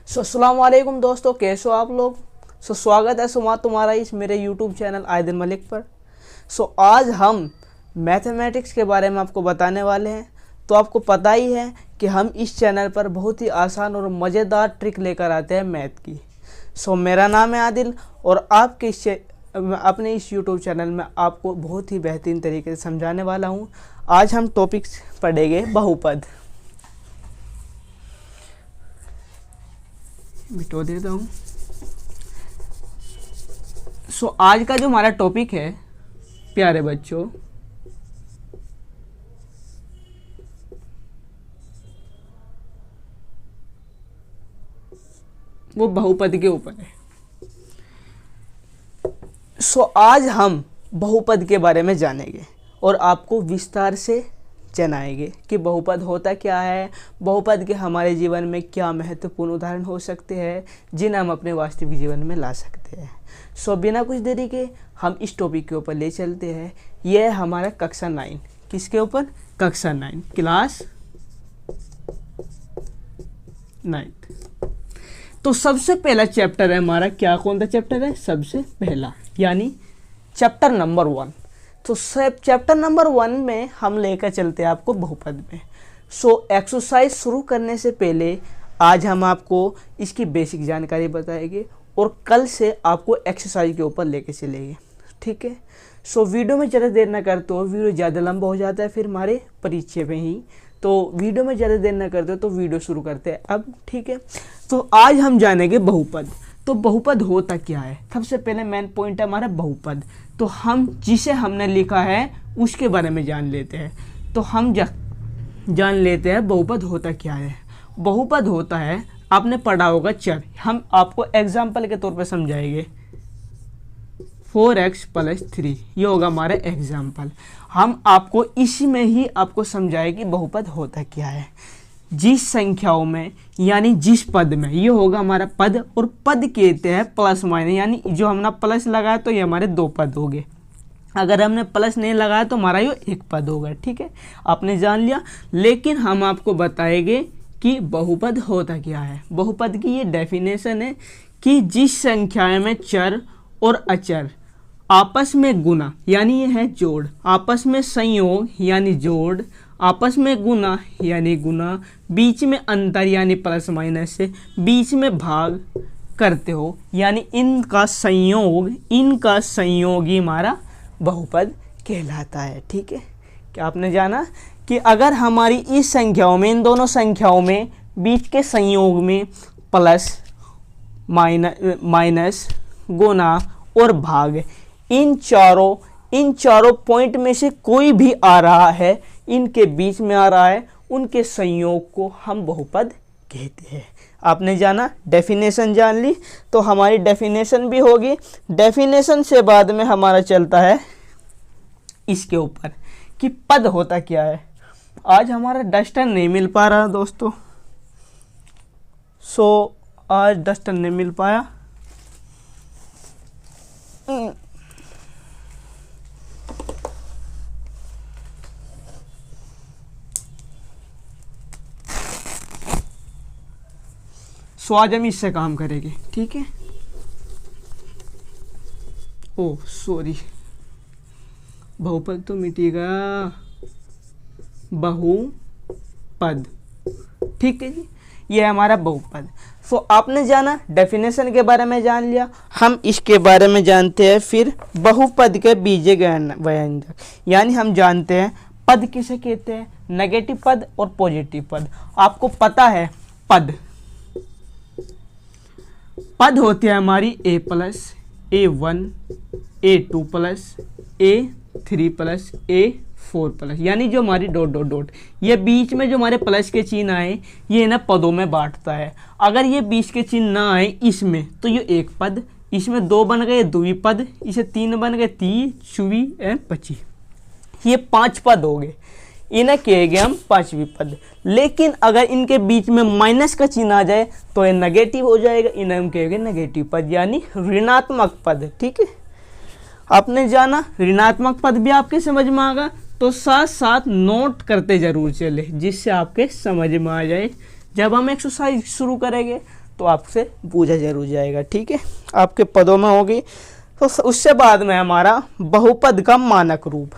अस्सलाम वालेकुम दोस्तों, कैसे हो आप लोग। स्वागत है तुम्हारा इस मेरे यूट्यूब चैनल आयदन मलिक पर। आज हम मैथमेटिक्स के बारे में आपको बताने वाले हैं। तो आपको पता ही है कि हम इस चैनल पर बहुत ही आसान और मज़ेदार ट्रिक लेकर आते हैं मैथ की। मेरा नाम है आदिल और आपके अपने इस यूट्यूब चैनल में आपको बहुत ही बेहतरीन तरीके से समझाने वाला हूँ। आज हम टॉपिक्स पढ़ेंगे बहुपद। मिटो देता हूँ। आज का जो हमारा टॉपिक है प्यारे बच्चों, वो बहुपद के ऊपर है। आज हम बहुपद के बारे में जानेंगे और आपको विस्तार से जनाएंगे कि बहुपद होता क्या है, बहुपद के हमारे जीवन में क्या महत्वपूर्ण उदाहरण हो सकते हैं जिन्हें हम अपने वास्तविक जीवन में ला सकते हैं। बिना कुछ देरी के हम इस टॉपिक के ऊपर ले चलते हैं। यह है हमारा कक्षा 9। किसके ऊपर? कक्षा 9, क्लास 9। तो सबसे पहला चैप्टर है हमारा, क्या कौन सा चैप्टर है? सबसे पहला यानी चैप्टर नंबर 1। तो चैप्टर नंबर 1 में हम लेकर चलते हैं आपको बहुपद में। एक्सरसाइज शुरू करने से पहले आज हम आपको इसकी बेसिक जानकारी बताएंगे और कल से आपको एक्सरसाइज के ऊपर लेके चलेंगे, ठीक है। वीडियो में ज़्यादा देर ना करते हो, वीडियो ज़्यादा लंबा हो जाता है फिर हमारे परिचय में ही। तो वीडियो में ज़्यादा देर ना करते हो तो वीडियो शुरू करते हैं अब, ठीक है। तो आज हम जानेंगे बहुपद। तो बहुपद होता क्या है? सबसे पहले मेन पॉइंट है हमारा बहुपद। तो हम जिसे हमने लिखा है उसके बारे में जान लेते हैं। तो हम जान लेते हैं बहुपद होता क्या है। बहुपद होता है, आपने पढ़ा होगा चर। हम आपको एग्जाम्पल के तौर पे समझाएंगे। 4x + 3 ये होगा हमारा एग्जाम्पल। हम आपको इसी में ही आपको समझाएंगे कि बहुपद होता क्या है। जिस संख्याओं में यानी जिस पद में, ये होगा हमारा पद, और पद कहते हैं प्लस माइनस, यानी जो हमने प्लस लगाया तो ये हमारे 2 पद हो गए। अगर हमने प्लस नहीं लगाया तो हमारा ये 1 पद होगा, ठीक है। आपने जान लिया। लेकिन हम आपको बताएंगे कि बहुपद होता क्या है। बहुपद की ये डेफिनेशन है कि जिस संख्या में चर और अचर आपस में गुना यानी ये है जोड़, आपस में संयोग यानी जोड़, आपस में गुना यानी गुना, बीच में अंतर यानी प्लस माइनस से, बीच में भाग करते हो यानी इनका संयोग ही हमारा बहुपद कहलाता है, ठीक है। क्या आपने जाना कि अगर हमारी इस संख्याओं में, इन दोनों संख्याओं में बीच के संयोग में प्लस माइनस गुना और भाग, इन चारों पॉइंट में से कोई भी आ रहा है, इनके बीच में आ रहा है, उनके संयोग को हम बहुपद कहते हैं। आपने जाना, डेफिनेशन जान ली। तो हमारी डेफिनेशन भी होगी। डेफिनेशन से बाद में हमारा चलता है इसके ऊपर कि पद होता क्या है। आज हमारा डस्टर नहीं मिल पा रहा दोस्तों, आज डस्टर नहीं मिल पाया। आज हम इससे काम करेंगे, ठीक है। ओह सॉरी, बहुपद तो मिटेगा, बहुपद, ठीक है जी। ये है हमारा बहुपद। आपने जाना, डेफिनेशन के बारे में जान लिया। हम इसके बारे में जानते हैं फिर बहुपद के बीजीय व्यंजक, यानी हम जानते हैं पद किसे कहते हैं, नेगेटिव पद और पॉजिटिव पद। आपको पता है पद होती है हमारी a+, a1, a2+, a3+, a4+, यानी जो हमारी डॉट ये बीच में जो हमारे प्लस के चिन्ह आए ये ना पदों में बांटता है। अगर ये बीच के चिन्ह ना आए इसमें तो ये 1 पद, इसमें 2 बन गए द्विपद, इसे 3 बन गए 30, 24, 25, ये 5 पद हो गए। इन्हें कहेंगे हम 5वीं पद। लेकिन अगर इनके बीच में माइनस का चिन्ह आ जाए तो ये नेगेटिव हो जाएगा, इन्हें हम कहेंगे नेगेटिव पद यानी ऋणात्मक पद, ठीक है। आपने जाना, ऋणात्मक पद भी आपके समझ में आ गया। तो साथ साथ नोट करते जरूर चले जिससे आपके समझ में आ जाए। जब हम एक्सरसाइज शुरू करेंगे तो आपसे पूछा जरूर जाएगा, ठीक है, आपके पदों में होगी। तो उससे बाद में हमारा बहुपद का मानक रूप।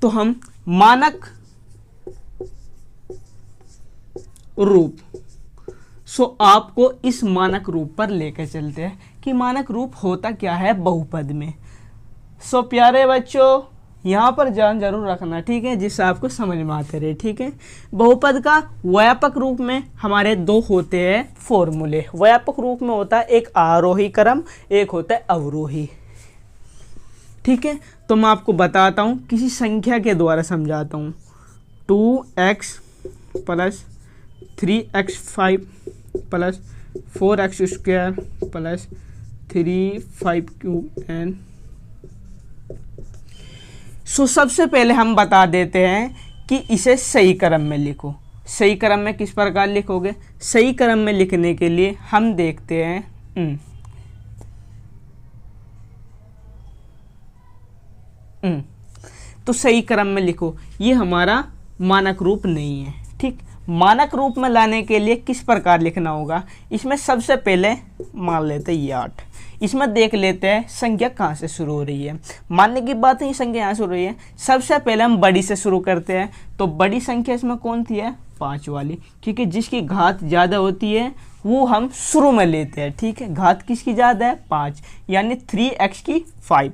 तो हम मानक रूप, आपको इस मानक रूप पर लेकर चलते हैं कि मानक रूप होता क्या है बहुपद में। प्यारे बच्चों, यहाँ पर ध्यान जरूर रखना, ठीक है, जिससे आपको समझ में आते रहे, ठीक है। बहुपद का व्यापक रूप में हमारे दो होते हैं फॉर्मूले। व्यापक रूप में होता है एक आरोही क्रम, एक होता है अवरोही, ठीक है। तो मैं आपको बताता हूँ, किसी संख्या के द्वारा समझाता हूँ। 2x plus 3x5 plus 4x² plus 3 5 सबसे पहले हम बता देते हैं कि इसे सही क्रम में लिखो। सही क्रम में किस प्रकार लिखोगे? सही क्रम में लिखने के लिए हम देखते हैं तो सही क्रम में लिखो। ये हमारा मानक रूप नहीं है, ठीक। मानक रूप में लाने के लिए किस प्रकार लिखना होगा? इसमें सबसे पहले मान लेते हैं ये 8। इसमें देख लेते हैं संख्या कहाँ से शुरू हो रही है। मानने की बात है, ये संख्या यहाँ शुरू हो रही है। सबसे पहले हम बड़ी से शुरू करते हैं। तो बड़ी संख्या इसमें कौन सी है? 5 वाली, क्योंकि जिसकी घात ज़्यादा होती है वो हम शुरू में लेते हैं, ठीक है। घात किसकी ज़्यादा है? 5, यानी 3x की 5,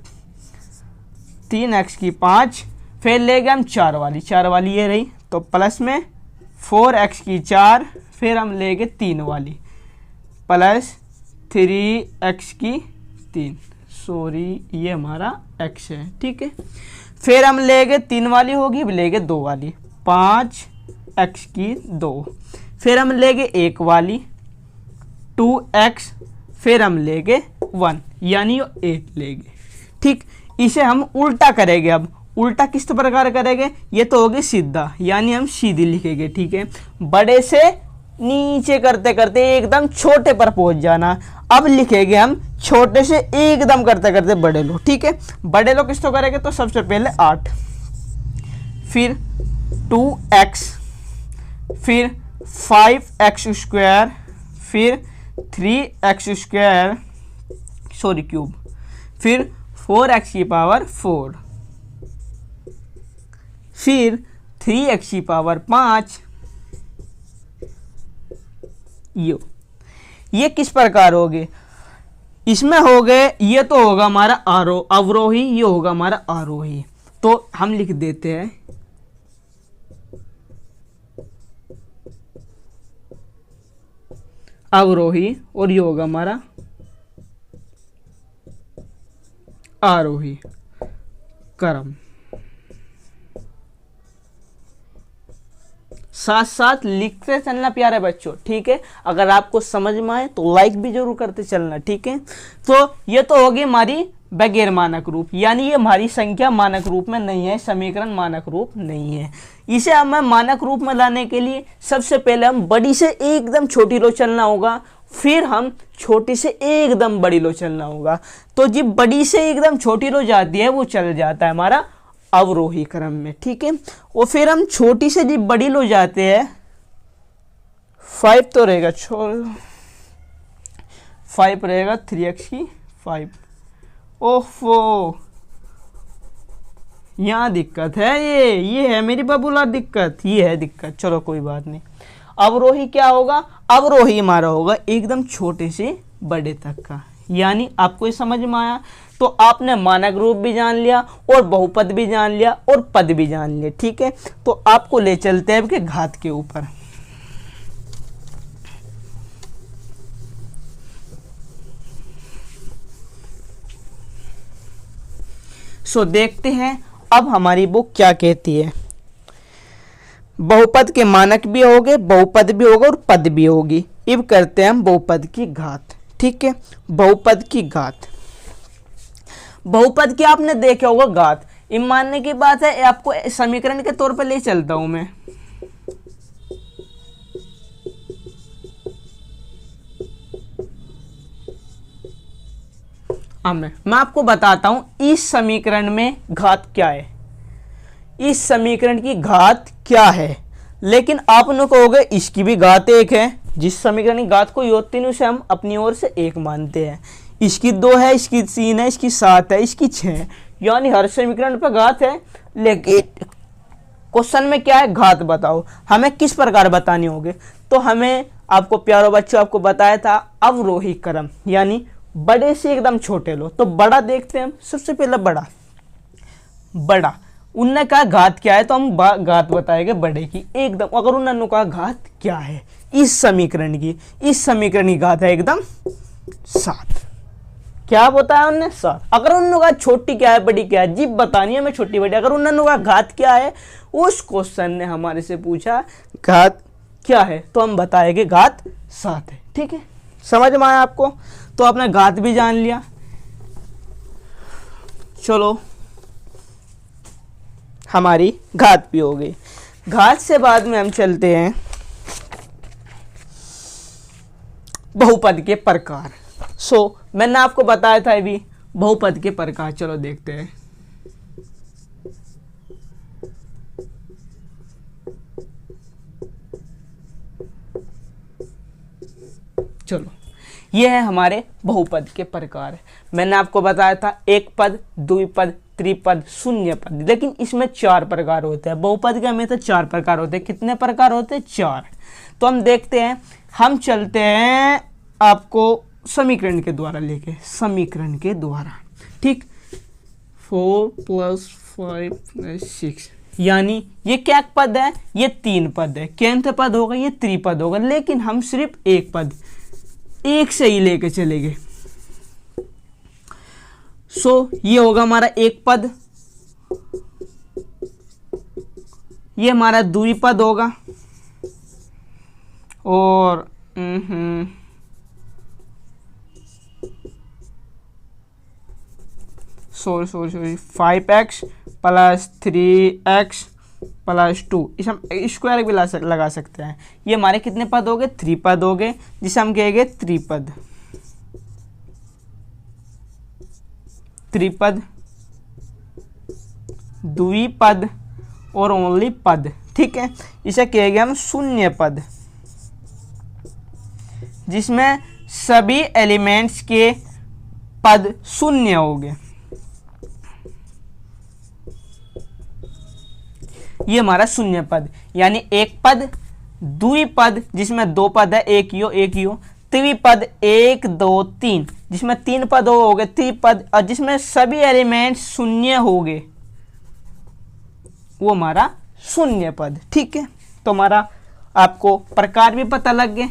3x की 5। फिर ले गए हम 4 वाली, 4 वाली ये रही। तो प्लस में 4x की 4, फिर हम ले गए 3 वाली प्लस 3x की 3, सॉरी ये हमारा x है, ठीक है। फिर हम ले गए 3 वाली होगी, ले गए 2 वाली 5x की 2। फिर हम ले गए 1 वाली 2x, फिर हम ले गए 1, यानी 8 ले गए, ठीक। इसे हम उल्टा करेंगे। अब उल्टा किस प्रकार करेंगे? ये तो होगी सीधा, यानी हम सीधी लिखेंगे, ठीक है। बड़े से नीचे करते करते एकदम छोटे पर पहुंच जाना। अब लिखेंगे हम छोटे से एकदम करते करते बड़े लो, ठीक है। बड़े लो किस तो करेंगे? तो सबसे पहले 8, फिर 2x, फिर 5x², फिर 3x², सॉरी क्यूब, फिर 4x की पावर 4, फिर 3x की पावर 5। ये किस प्रकार हो गए? इसमें हो गए, ये तो होगा हमारा अवरोही, ये होगा हमारा आरोही। तो हम लिख देते हैं अवरोही, और ये होगा हमारा आरोही क्रम। साथ साथ लिखते चलना प्यारे बच्चों, ठीक है। अगर आपको समझ में आए तो लाइक भी जरूर करते चलना, ठीक है। तो ये तो होगी हमारी बगैर मानक रूप, यानी ये हमारी संख्या मानक रूप में नहीं है, समीकरण मानक रूप नहीं है। इसे हमें मानक रूप में लाने के लिए सबसे पहले हम बड़ी से एकदम छोटी रो चलना होगा, फिर हम छोटी से एकदम बड़ी लो चलना होगा। तो जब बड़ी से एकदम छोटी रो जाती है वो चल जाता है हमारा अवरोही क्रम में, ठीक है। और फिर हम छोटी से जब बड़ी लो जाते हैं, 5 तो रहेगा, 5 रहेगा 3x की 5। ओफो, यहाँ दिक्कत है, ये है मेरी बबूला दिक्कत, ये है दिक्कत। चलो कोई बात नहीं। अवरोही क्या होगा? अवरोही हमारा होगा एकदम छोटे से बड़े तक का, यानी आपको ये समझ में आया। तो आपने मानक रूप भी जान लिया और बहुपद भी जान लिया और पद भी जान लिया, ठीक है। तो आपको ले चलते हैं कि घात के ऊपर। देखते हैं अब हमारी बुक क्या कहती है। बहुपद के मानक भी होंगे, बहुपद भी होगा और पद भी होगी। अब करते हैं हम बहुपद की घात, ठीक है। बहुपद की घात, बहुपद की आपने देखा होगा घात। इन मानने की बात है, आपको समीकरण के तौर पर ले चलता हूं मैं। मैं आपको बताता हूं इस समीकरण में घात क्या है। इस समीकरण की घात क्या है? लेकिन आप लोग कहोगे इसकी भी घात एक है, जिस समीकरण की घात कोई होती नहीं उसे हम अपनी ओर से एक मानते हैं। इसकी 2 है, इसकी 3 है, इसकी 7 है, इसकी 6 है, यानी हर समीकरण पर घात है। लेकिन क्वेश्चन में क्या है, घात बताओ, हमें किस प्रकार बतानी होगी। तो हमें आपको प्यारो बच्चों आपको बताया था अवरोही क्रम, यानी बड़े से एकदम छोटे लो। तो बड़ा देखते हैं हम, सबसे पहले बड़ा उनने कहा घात क्या है, तो हम घात बताएंगे बड़े की एकदम। अगर उन्होंने कहा घात क्या है इस समीकरण की घात है एकदम 7। क्या बताया उन्होंने, 7। अगर उन्होंने कहा छोटी क्या है बड़ी क्या है, जीप बतानी है हमें छोटी बड़ी। अगर उन्होंने कहा घात क्या है, उस क्वेश्चन ने हमारे से पूछा घात क्या है, तो हम बताएंगे घात 7 है। ठीक है, समझ में आया आपको। तो आपने घात भी जान लिया। चलो हमारी घात भी हो गई। घात से बाद में हम चलते हैं बहुपद के प्रकार। मैंने आपको बताया था अभी बहुपद के प्रकार, चलो देखते हैं। चलो ये है हमारे बहुपद के प्रकार। मैंने आपको बताया था एक पद, द्विपद, त्रिपद, शून्य पद, लेकिन इसमें 4 प्रकार होते हैं। बहुपद के हमें तो 4 प्रकार होते हैं। कितने प्रकार होते हैं, 4। तो हम देखते हैं, हम चलते हैं आपको समीकरण के द्वारा लेके, समीकरण के द्वारा। ठीक, 4 + 5 + 6, यानी ये क्या पद है, ये 3 पद है। कौन सा पद होगा, ये त्रिपद होगा। लेकिन हम सिर्फ एक पद एक से ही लेके चलेंगे। ये होगा हमारा एक पद, ये हमारा द्विपद होगा, और सॉरी 5x + 3x + 2, इस हम स्क्वायर भी लगा सकते हैं। ये हमारे कितने पद हो गए, 3 पद हो गए, जिसे हम कहेंगे त्रिपद। द्विपद और ओनली पद। ठीक है, इसे कहेंगे हम शून्य पद, जिसमें सभी एलिमेंट्स के पद शून्य हो गए। ये हमारा शून्य पद, यानी एक पद, द्विपद जिसमें 2 पद है, एक ही हो, त्रिपद 1 2 3 जिसमें 3 पद हो गए त्रिपद, और जिसमें सभी एलिमेंट शून्य हो गए, वो हमारा शून्य पद। ठीक है, तो हमारा आपको प्रकार भी पता लग गए।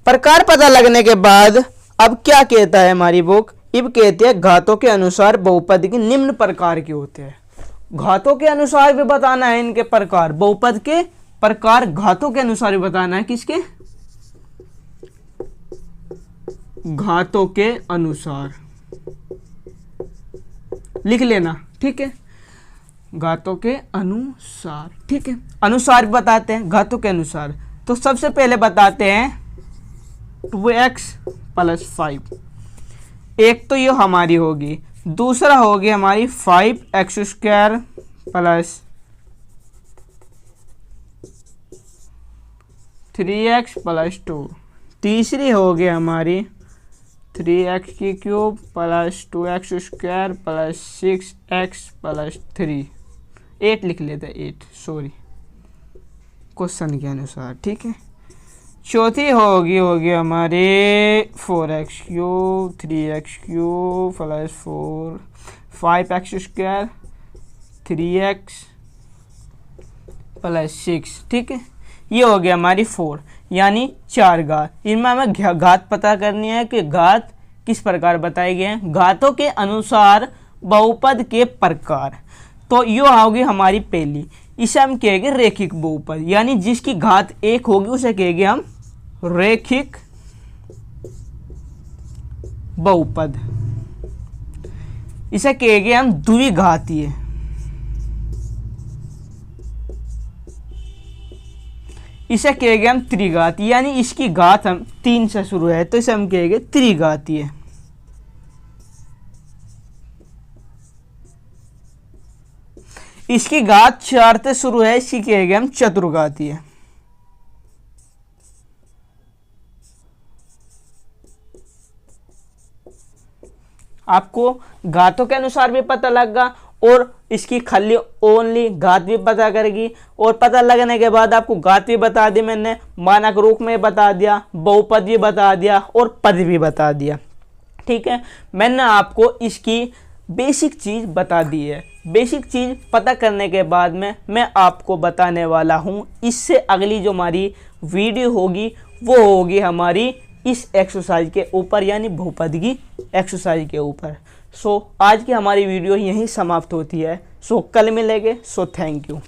प्रकार पता लगने के बाद अब क्या कहता है हमारी बुक, अब कहते हैं घातों के अनुसार बहुपद के निम्न प्रकार के होते हैं। घातों के अनुसार भी बताना है इनके प्रकार, बहुपद के प्रकार घातों के अनुसार भी बताना है। किसके, घातों के अनुसार लिख लेना। ठीक है, घातों के अनुसार। ठीक है, अनुसार भी बताते हैं घातों के अनुसार। तो सबसे पहले बताते हैं 2x + 5, एक तो ये हमारी होगी, दूसरा होगी हमारी 5x² + 3x + 2, तीसरी होगी हमारी 3x³ + 2x² + 6x + 3, 8 लिख लेते हैं, 8 सॉरी क्वेश्चन के अनुसार। ठीक है, चौथी होगी हमारी 4x³ 3x³ + 4 5x² 3x + 6। ठीक है, ये हो गया हमारी 4, यानी 4 घात। इनमें हमें घात पता करनी है कि घात किस प्रकार बताए गए हैं। घातों के अनुसार बहुपद के प्रकार, तो ये होगी हमारी पहली, इसे हम कहेंगे रेखिक बहुपद, यानी जिसकी घात 1 होगी उसे कहेंगे हम रेखिक बहुपद। इसे कहेंगे हम द्विघातीय। इसे कहेंगे हम त्रिघातीय, यानी इसकी घात हम 3 से शुरू है, तो इसे हम कहेंगे त्रिघातीय। इसकी घात 4 से शुरू है, इसकी कहेंगे हम चतुर्घातीय। आपको घातों के अनुसार भी पता लगेगा और इसकी खाली ओनली घात भी पता करेगी। और पता लगने के बाद आपको घात भी बता दी मैंने, मानक रूप में बता दिया, बहुपद भी बता दिया और पद भी बता दिया। ठीक है, मैंने आपको इसकी बेसिक चीज़ बता दी है। बेसिक चीज़ पता करने के बाद में मैं आपको बताने वाला हूँ, इससे अगली जो हमारी वीडियो होगी वो होगी हमारी इस एक्सरसाइज के ऊपर, यानी बहुपद की एक्सरसाइज के ऊपर। सो आज की हमारी वीडियो यहीं समाप्त होती है। सो कल मिलेंगे। So thank you.